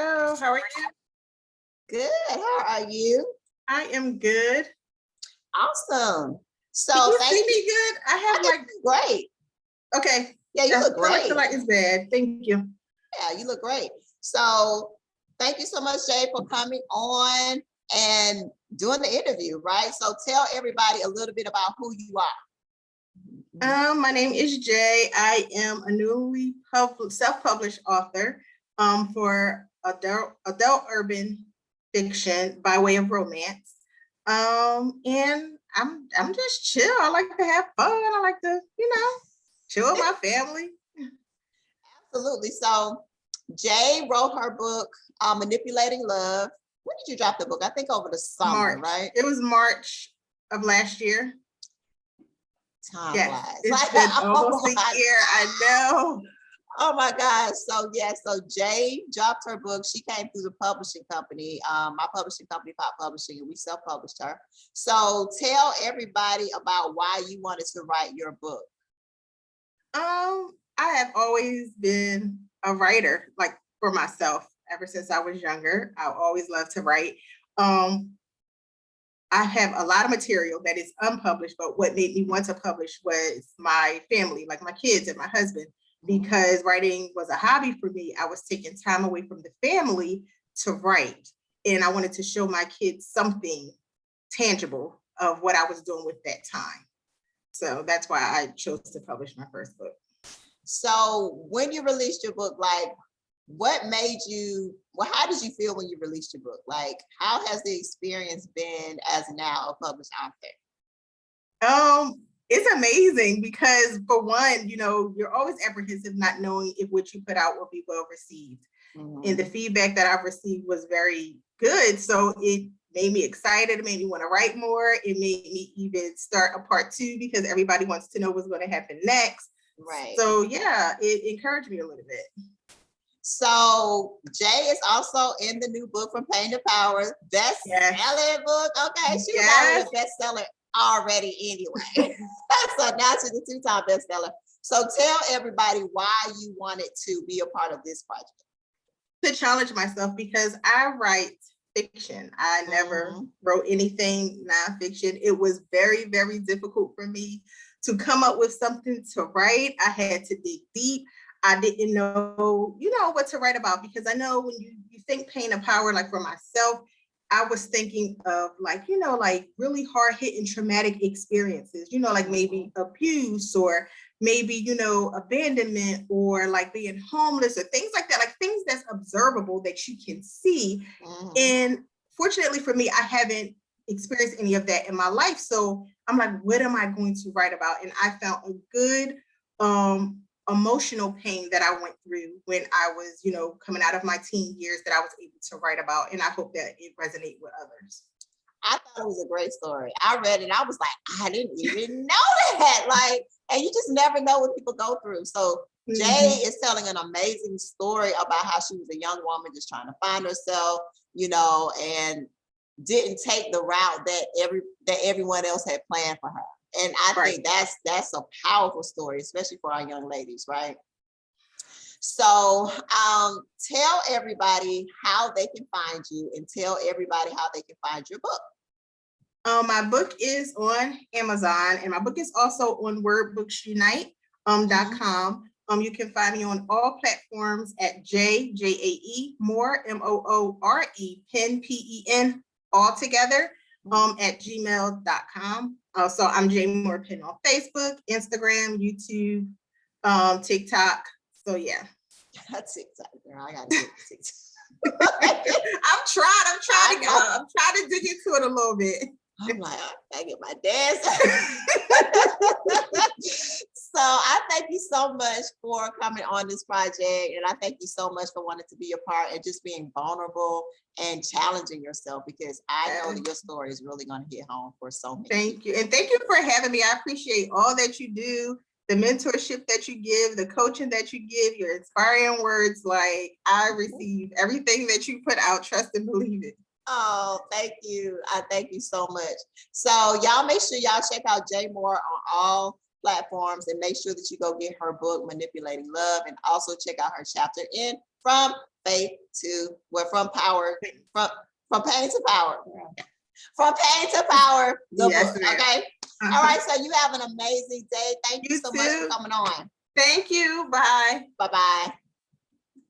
Hello, how are you? Good. How are you? I am good. Awesome. So Can you thank see you. me good? I I have can see you great. okay. Yeah, you look I great. feel like it's bad. Thank you. Yeah, you look great. So thank you so much, Jay, for coming on and doing the interview, right? So tell everybody a little bit about who you are. My name is Jay. I am a newly self-published author for adult urban fiction by way of romance. And I'm just chill. I like to have fun. I like to, chill with my family. Absolutely. So Jay wrote her book, Manipulating Love. When did you drop the book? I think over the summer, March. right? It was March of last year. Time Yes, flies. it's been almost a year. I know. Oh my God. So yeah, so Jay dropped her book. She came through the publishing company, my publishing company, Pop Publishing, and we self-published her. So tell everybody about why you wanted to write your book. I have always been a writer, like for myself, ever since I was younger. I always loved to write. I have a lot of material that is unpublished, but what made me want to publish was my family, like my kids and my husband, because writing was a hobby for me. I was taking time away from the family to write, and I wanted to show my kids something tangible of what I was doing with that time. So that's why I chose to publish my first book. So when you released your book, like what made you, well, how did you feel when you released your book? Like, how has the experience been as now a published author? It's amazing because for one, you're always apprehensive not knowing if what you put out will be well received. And the feedback that I've received was very good. So it made me excited. It made me want to write more. It made me even start a part 2 because everybody wants to know what's going to happen next. Right. So yeah, it encouraged me a little bit. So Jay is also in the new book From Pain to Power, best-selling book. Okay, she was already a bestseller already anyway. So now she's a 2-time bestseller. So tell everybody why you wanted to be a part of this project. To challenge myself because I write fiction. I never wrote anything nonfiction. It was very, very difficult for me to come up with something to write. I had to dig deep. I didn't know, what to write about because I know when you think pain and power, like for myself, I was thinking of like really hard hitting traumatic experiences, like maybe abuse or maybe, abandonment or like being homeless or things like that, like things that's observable that you can see. And fortunately for me, I haven't experienced any of that in my life. So I'm like, what am I going to write about? And I found a good emotional pain that I went through when I was, coming out of my teen years that I was able to write about. And I hope that it resonates with others. I thought it was a great story. I read it. I was like, I didn't even know that. Like, and you just never know what people go through. So Jay is telling an amazing story about how she was a young woman just trying to find herself, and didn't take the route that everyone else had planned for her. And I think that's a powerful story, especially for our young ladies, right? So tell everybody how they can find you and tell everybody how they can find your book. My book is on Amazon and my book is also on wordbooksunite.com. You can find me on all platforms at Jae Moore, Moore, Pen, Pen, all together at gmail.com. So I'm Jay Moore Pen on Facebook, Instagram, YouTube, TikTok. So yeah. That's TikTok, girl. I gotta get TikTok. I'm trying to dig into it a little bit. I'm like, I get my dance. So I thank you so much for coming on this project. And I thank you so much for wanting to be a part and just being vulnerable and challenging yourself, because I know that your story is really going to hit home for so many. Thank you. And thank you for having me. I appreciate all that you do, the mentorship that you give, the coaching that you give, your inspiring words. Like I receive everything that you put out, trust and believe it. Oh, thank you. I thank you so much. So y'all make sure y'all check out Jay Moore on all platforms and make sure that you go get her book, Manipulating Love, and also check out her chapter in From faith to, well, from power, from pain to power. From pain to power, the Yes, book, ma'am. okay? All right, so you have an amazing day. Thank you You so much for too. coming on. Thank you. Bye. Bye-bye.